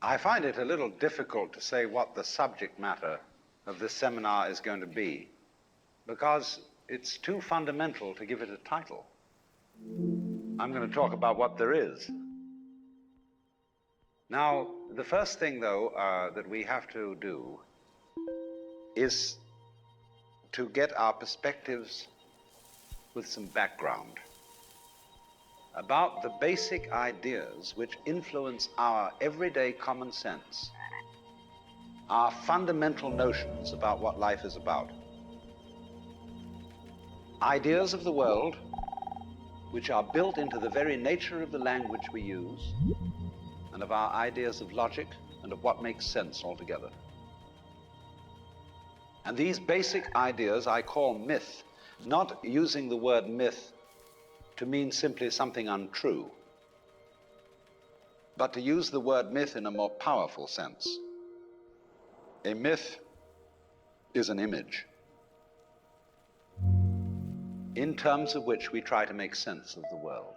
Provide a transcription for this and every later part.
I find it a little difficult to say what the subject matter of this seminar is going to be, because it's too fundamental to give it a title. I'm going to talk about what there is. Now, the first thing, though, that we have to do is to get our perspectives with some background about the basic ideas which influence our everyday common sense, our fundamental notions about what life is about. Ideas of the world which are built into the very nature of the language we use and of our ideas of logic and of what makes sense altogether. And these basic ideas I call myth, not using the word myth to mean simply something untrue, but to use the word myth in a more powerful sense. A myth is an image in terms of which we try to make sense of the world.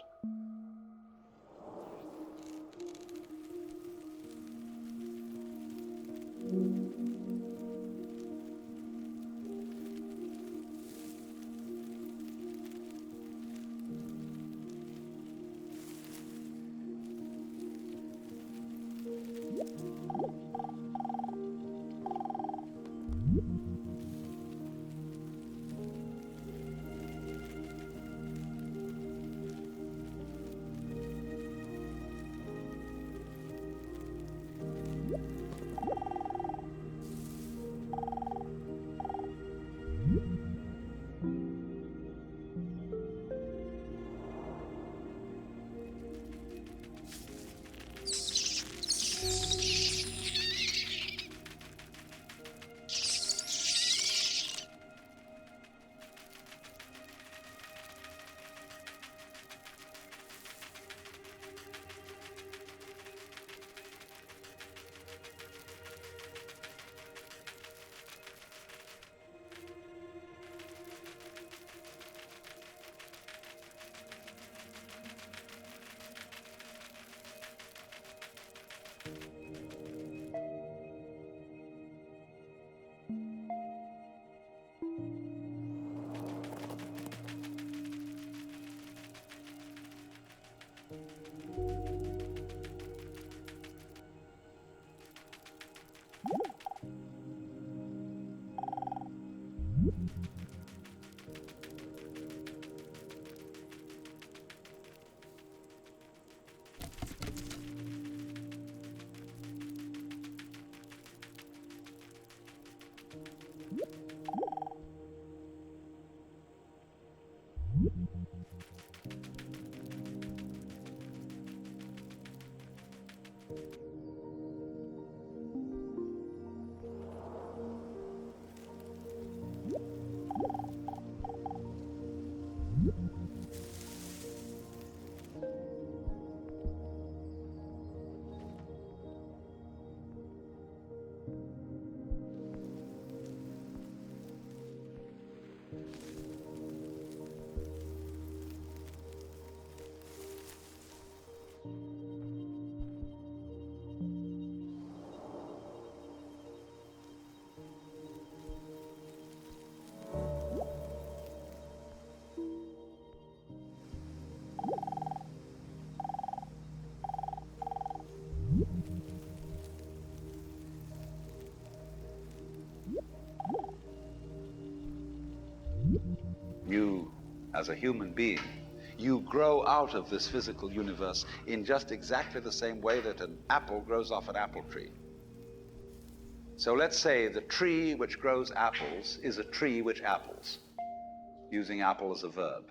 You, as a human being, you grow out of this physical universe in just exactly the same way that an apple grows off an apple tree. So let's say the tree which grows apples is a tree which apples, using apple as a verb.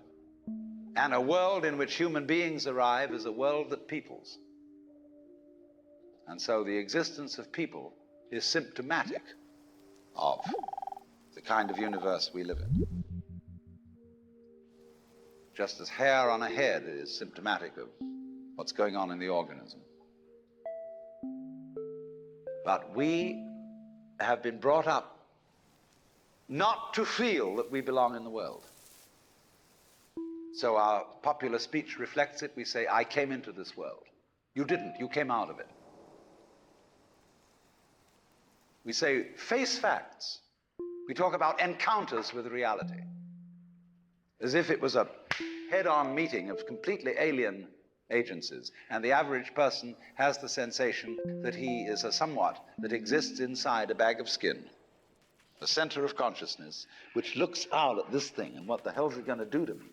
And a world in which human beings arrive is a world that peoples. And so the existence of people is symptomatic of the kind of universe we live in. Just as hair on a head is symptomatic of what's going on in the organism. But we have been brought up not to feel that we belong in the world. So our popular speech reflects it. We say, I came into this world. You didn't, you came out of it. We say, face facts. We talk about encounters with reality, as if it was a head-on meeting of completely alien agencies, and the average person has the sensation that he is a somewhat that exists inside a bag of skin, the center of consciousness, which looks out at this thing, and what the hell's it going to do to me?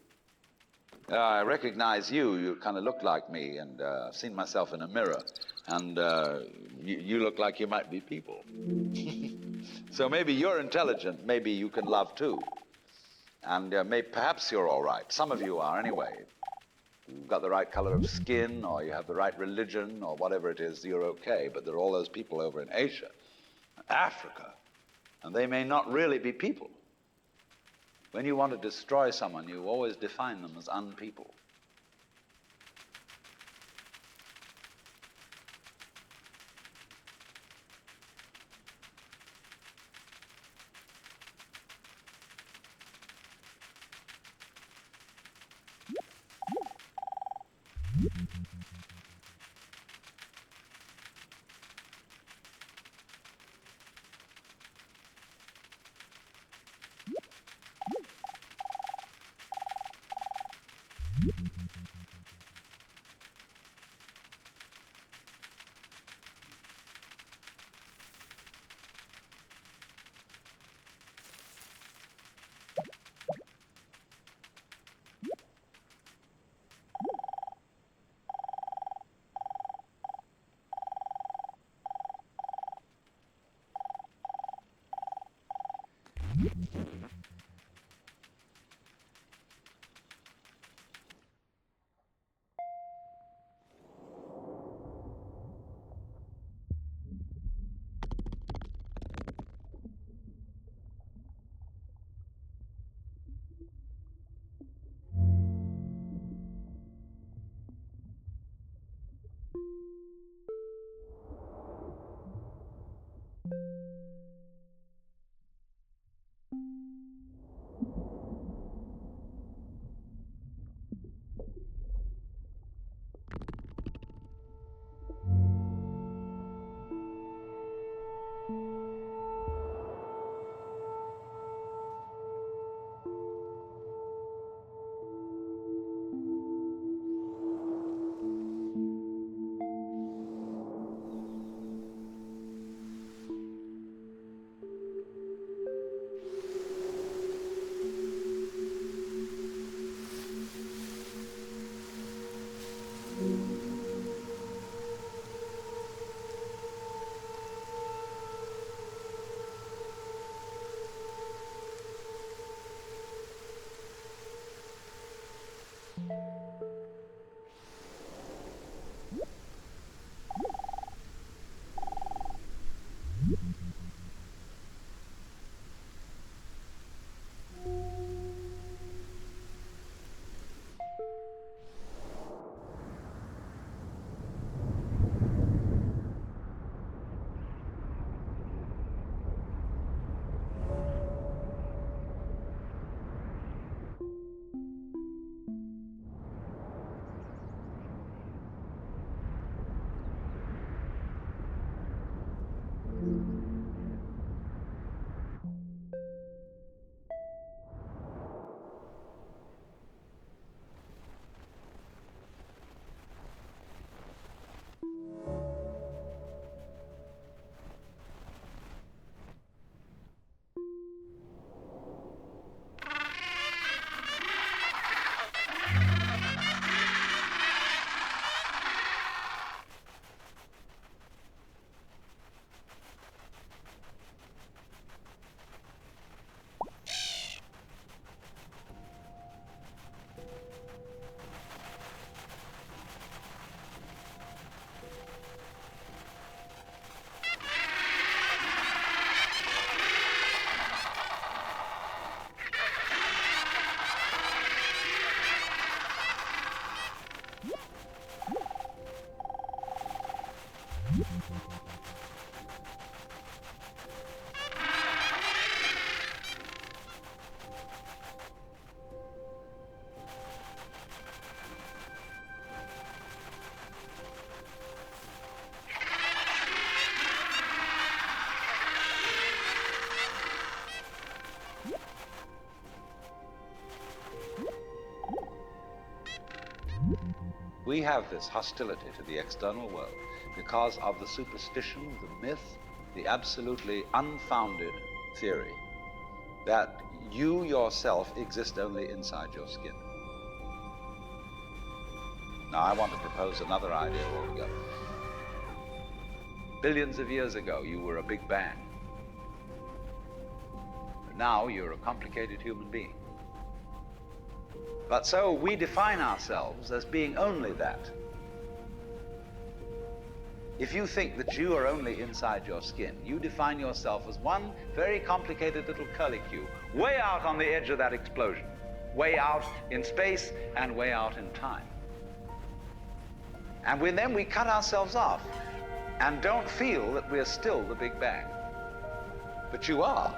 I recognize you. You kind of look like me, and I've seen myself in a mirror, and you look like you might be people. So maybe you're intelligent, maybe you can love too. And perhaps you're all right. Some of you are anyway. You've got the right color of skin, or you have the right religion, or whatever it is, you're okay. But there are all those people over in Asia, Africa, and they may not really be people. When you want to destroy someone, you always define them as unpeople. We have this hostility to the external world because of the superstition, the myth, the absolutely unfounded theory that you yourself exist only inside your skin. Now, I want to propose another idea altogether. Billions of years ago, you were a big bang. Now you're a complicated human being. But so we define ourselves as being only that. If you think that you are only inside your skin, you define yourself as one very complicated little curlicue, way out on the edge of that explosion, way out in space and way out in time. And then we cut ourselves off and don't feel that we're still the Big Bang. But you are.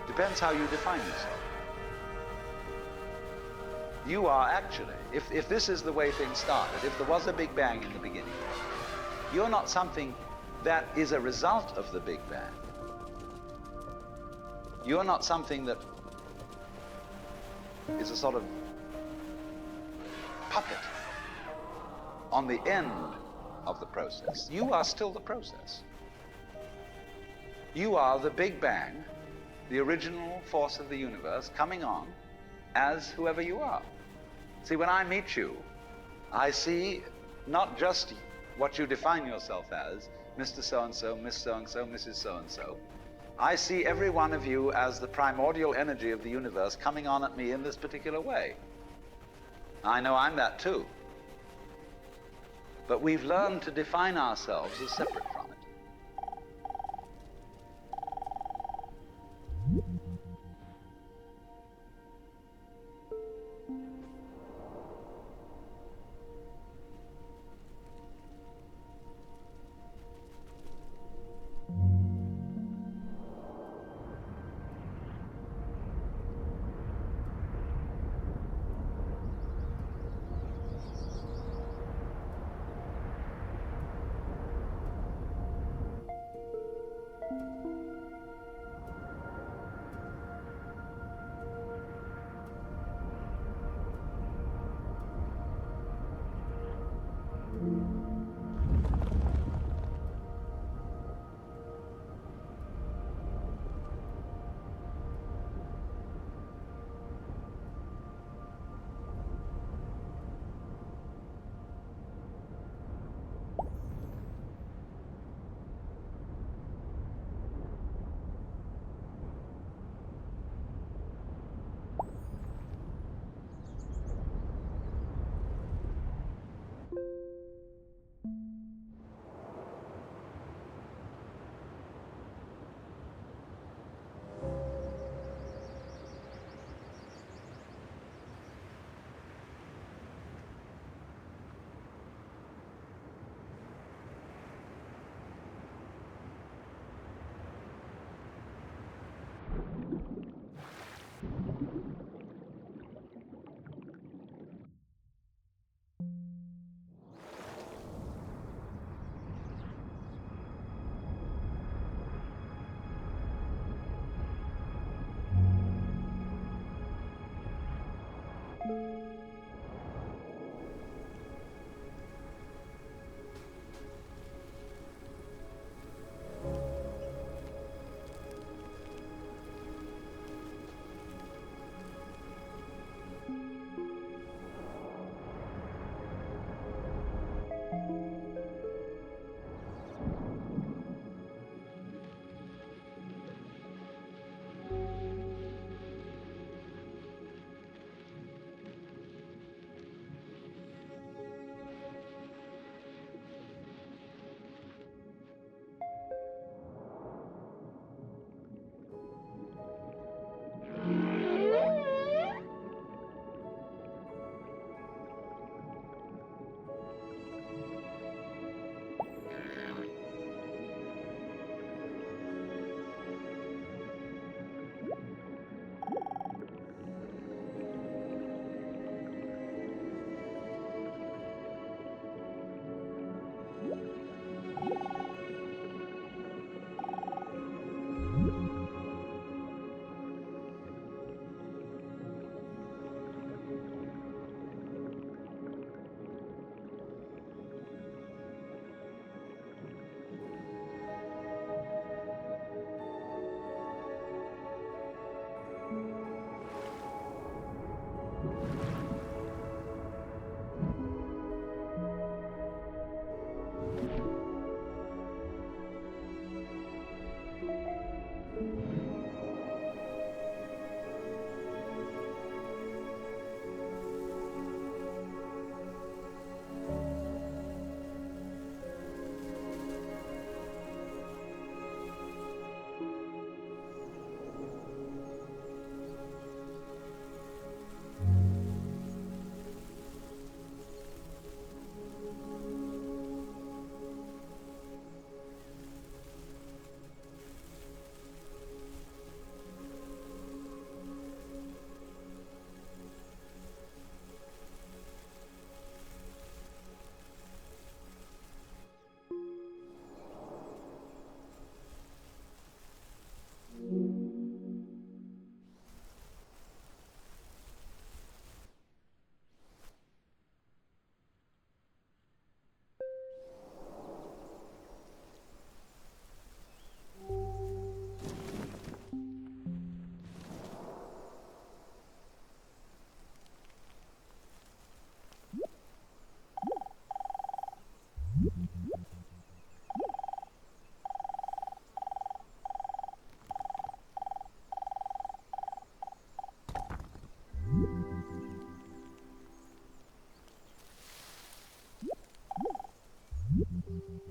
Depends how you define yourself. You are actually, if this is the way things started, if there was a Big Bang in the beginning, you're not something that is a result of the Big Bang. You're not something that is a sort of puppet on the end of the process. You are still the process. You are the Big Bang, the original force of the universe coming on as whoever you are. See, when I meet you, I see not just what you define yourself as, Mr. So-and-so, Miss So-and-so, Mrs. So-and-so. I see every one of you as the primordial energy of the universe coming on at me in this particular way. I know I'm that too. But we've learned to define ourselves as separate from it.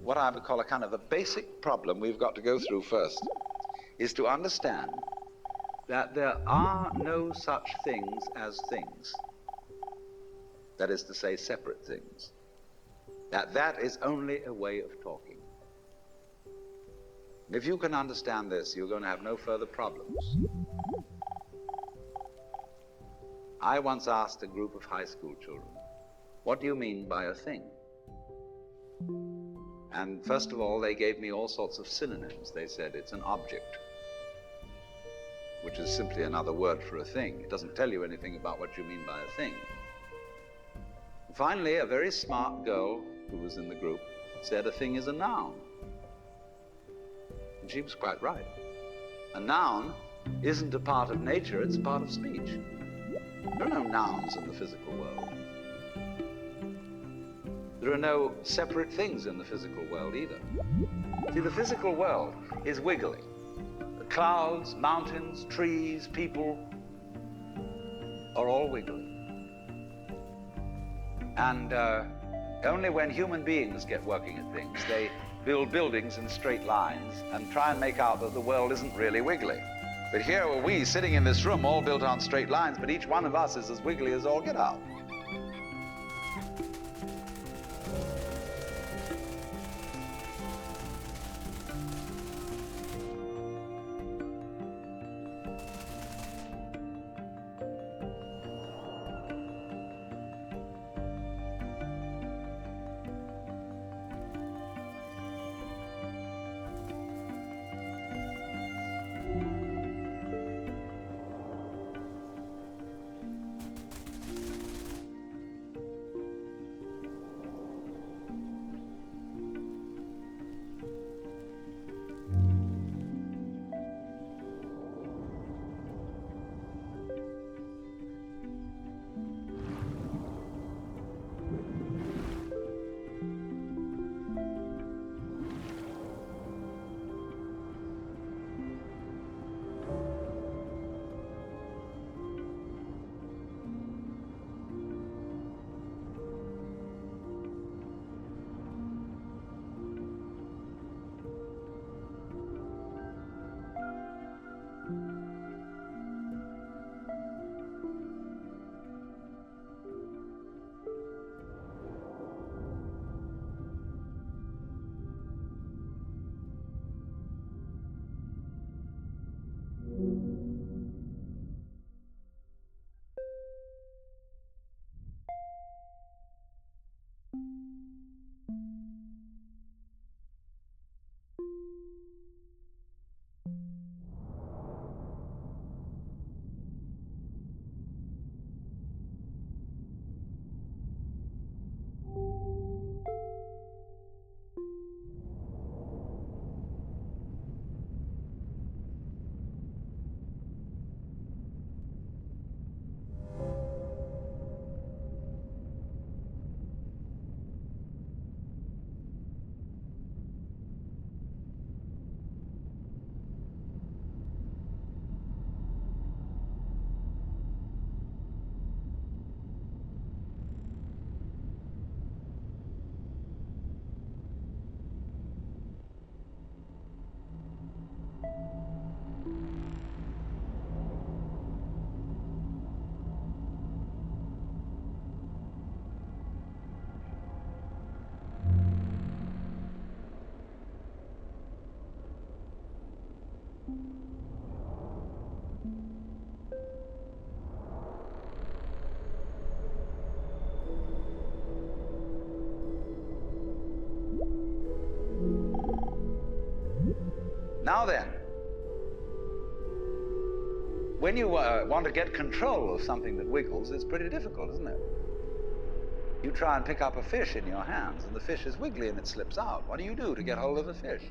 what I would call a kind of a basic problem we've got to go through first, is to understand that there are no such things as things. That is to say, separate things. That is only a way of talking. If you can understand this, you're going to have no further problems. I once asked a group of high school children, what do you mean by a thing? And first of all, they gave me all sorts of synonyms. They said it's an object, which is simply another word for a thing. It doesn't tell you anything about what you mean by a thing. Finally, a very smart girl who was in the group said a thing is a noun. And she was quite right. A noun isn't a part of nature, it's a part of speech. There are no nouns in the physical world. There are no separate things in the physical world either. See, the physical world is wiggling. The clouds, mountains, trees, people are all wiggling. And only when human beings get working at things, they build buildings in straight lines and try and make out that the world isn't really wiggly. But here are we sitting in this room all built on straight lines, but each one of us is as wiggly as all get out. Now then, when you want to get control of something that wiggles, it's pretty difficult, isn't it? You try and pick up a fish in your hands, and the fish is wiggly and it slips out. What do you do to get hold of the fish?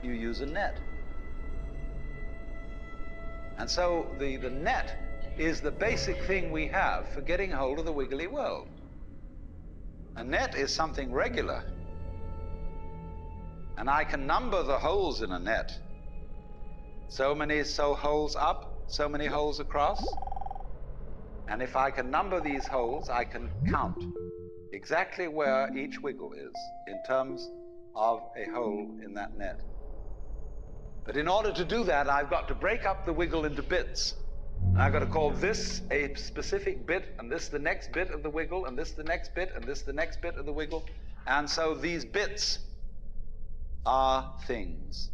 You use a net. And so the net is the basic thing we have for getting hold of the wiggly world. A net is something regular. And I can number the holes in a net. So many holes up, so many holes across. And if I can number these holes, I can count exactly where each wiggle is in terms of a hole in that net. But in order to do that, I've got to break up the wiggle into bits. And I've got to call this a specific bit, and this the next bit of the wiggle, and this the next bit, and this the next bit of the wiggle. And so these bits are things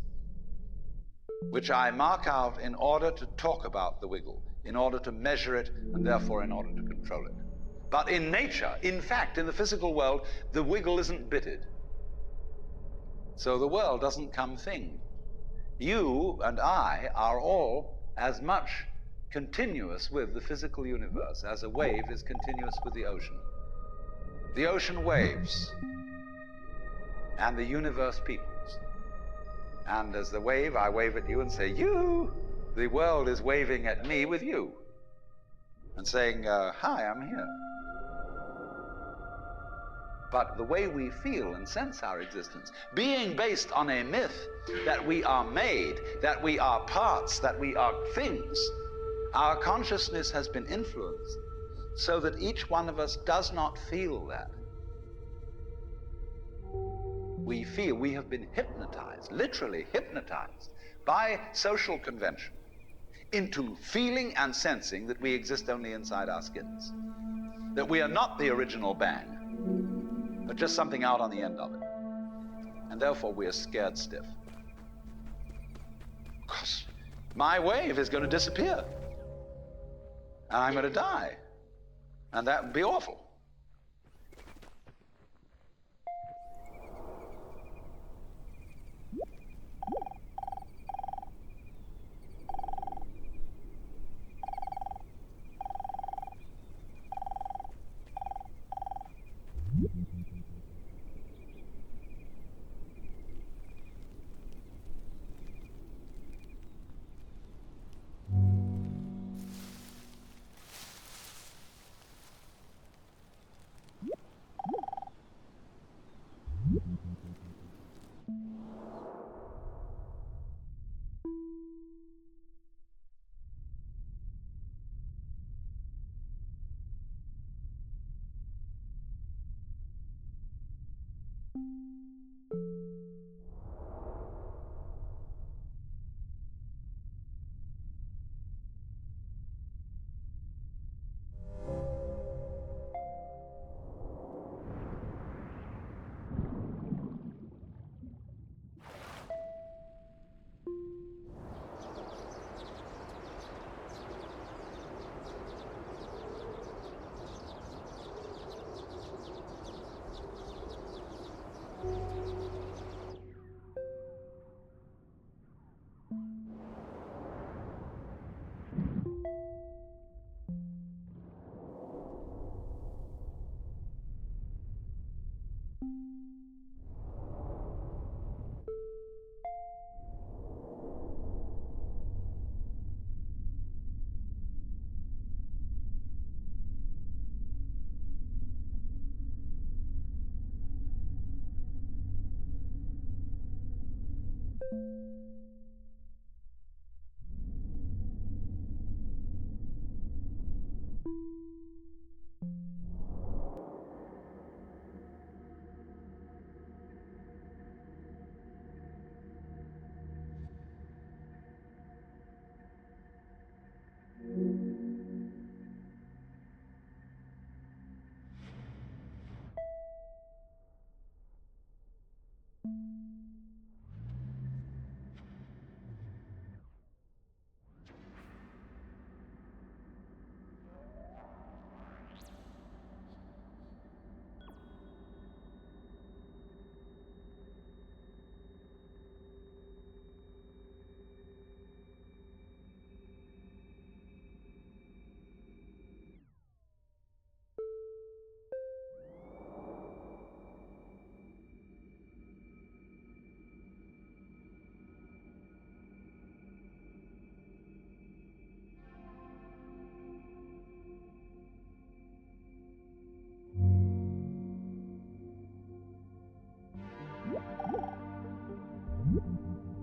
which I mark out in order to talk about the wiggle, in order to measure it, and therefore in order to control it. But in nature, in fact, in the physical world, the wiggle isn't bitted. So the world doesn't come thing. You and I are all as much continuous with the physical universe as a wave is continuous with the ocean. The ocean waves, and the universe peoples. And as the wave, I wave at you and say, you. The world is waving at me with you and saying, hi, I'm here. But the way we feel and sense our existence, being based on a myth that we are made, that we are parts, that we are things, our consciousness has been influenced so that each one of us does not feel that. We feel we have been hypnotized, literally hypnotized, by social convention into feeling and sensing that we exist only inside our skins, that we are not the original bang, but just something out on the end of it. And therefore we are scared stiff. Because my wave is going to disappear, and I'm going to die, and that would be awful.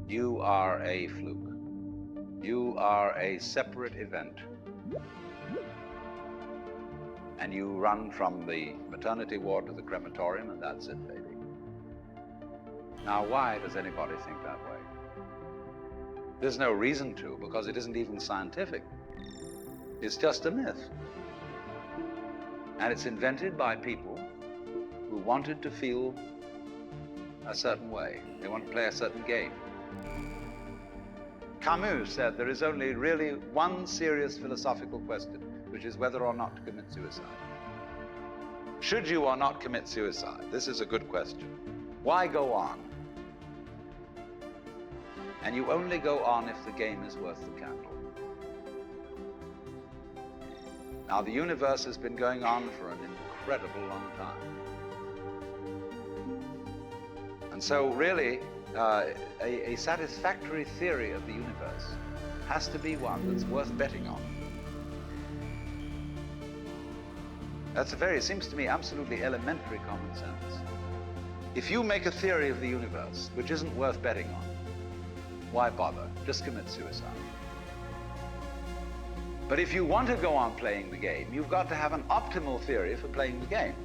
You are a fluke. You are a separate event. And you run from the maternity ward to the crematorium, and that's it, baby. Now, why does anybody think that way? There's no reason to, because it isn't even scientific. It's just a myth. And it's invented by people who wanted to feel a certain way. They want to play a certain game. Camus said there is only really one serious philosophical question, which is whether or not to commit suicide. Should you or not commit suicide? This is a good question. Why go on? And you only go on if the game is worth the candle. Now, the universe has been going on for an incredible long time. And so really, a satisfactory theory of the universe has to be one that's worth betting on. It seems to me, absolutely elementary common sense. If you make a theory of the universe which isn't worth betting on, why bother? Just commit suicide. But if you want to go on playing the game, you've got to have an optimal theory for playing the game.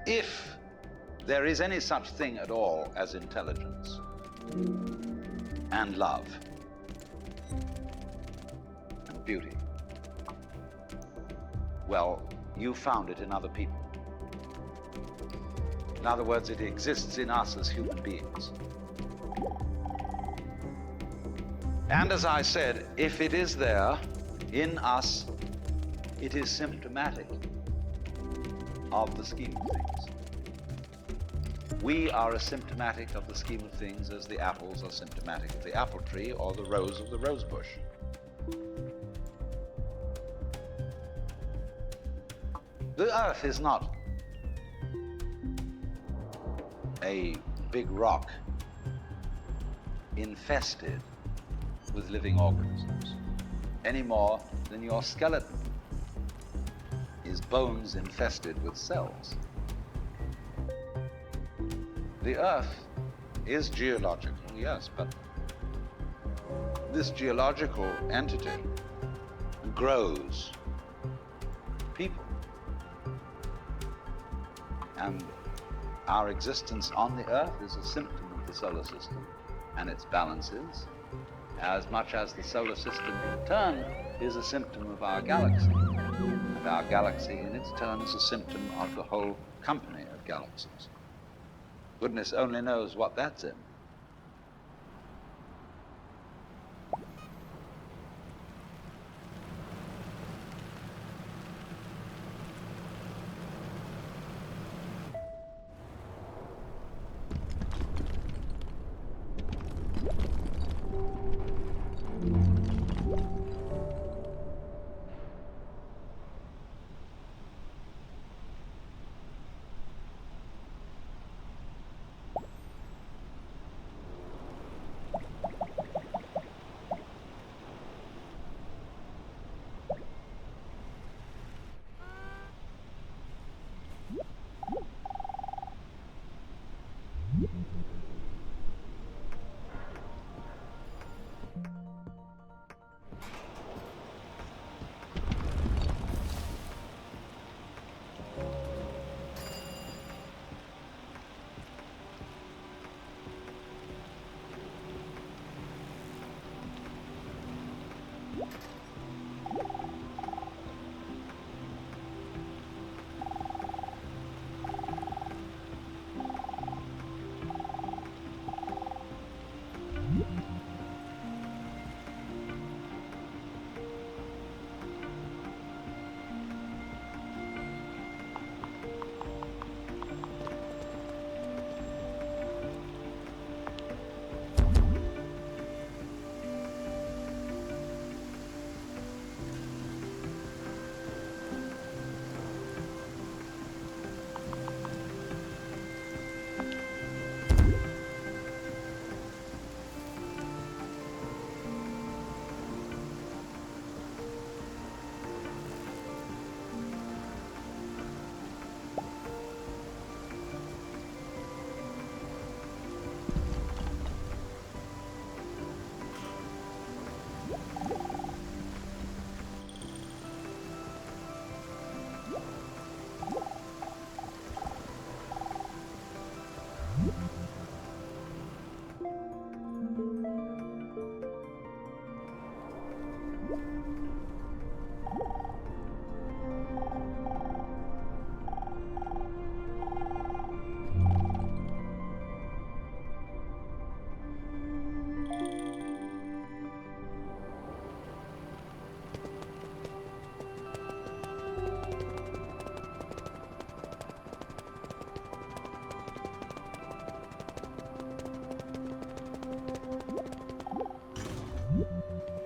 If there is any such thing at all as intelligence and love and beauty, well, you found it in other people. In other words, it exists in us as human beings. And as I said, if it is there in us, it is symptomatic of the scheme of things. We are as symptomatic of the scheme of things as the apples are symptomatic of the apple tree or the rose of the rose bush. The earth is not a big rock infested with living organisms, any more than your skeleton is bones infested with cells. The earth is geological, yes, but this geological entity grows people. And our existence on the earth is a symptom of the solar system and its balances, as much as the solar system in turn is a symptom of our galaxy. And our galaxy in its turn is a symptom of the whole company of galaxies. Goodness only knows what that's in.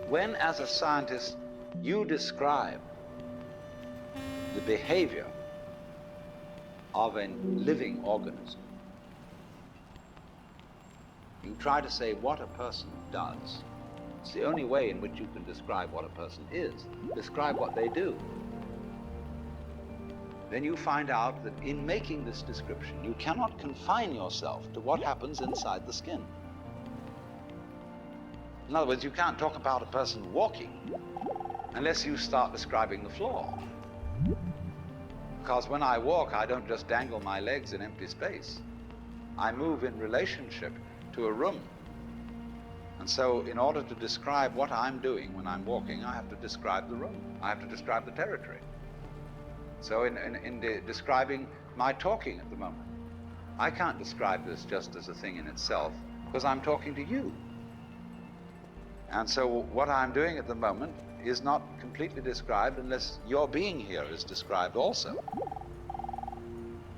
When, as a scientist, you describe the behavior of a living organism, you try to say what a person does. It's the only way in which you can describe what a person is. Describe what they do. Then you find out that in making this description, you cannot confine yourself to what happens inside the skin. In other words, you can't talk about a person walking unless you start describing the floor. Because when I walk, I don't just dangle my legs in empty space. I move in relationship to a room. And so in order to describe what I'm doing when I'm walking, I have to describe the room. I have to describe the territory. So in describing my talking at the moment, I can't describe this just as a thing in itself, because I'm talking to you. And so what I'm doing at the moment is not completely described unless your being here is described also.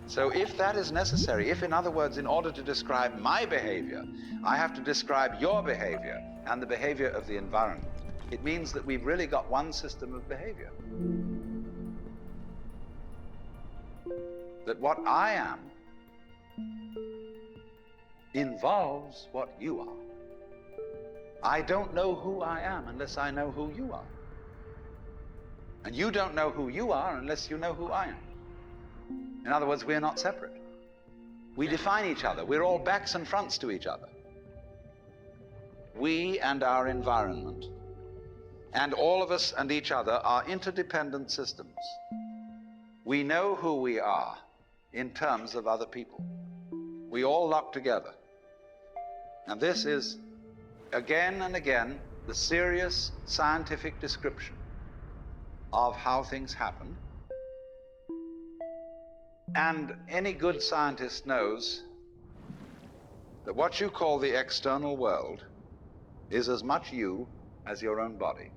So if that is necessary, if, in other words, in order to describe my behavior, I have to describe your behavior and the behavior of the environment, it means that we've really got one system of behavior. That what I am involves what you are. I don't know who I am unless I know who you are. And you don't know who you are unless you know who I am. In other words, we're not separate. We define each other. We're all backs and fronts to each other. We and our environment, and all of us and each other, are interdependent systems. We know who we are in terms of other people. We all lock together. And this is, again and again, the serious scientific description of how things happen. And any good scientist knows that what you call the external world is as much you as your own body.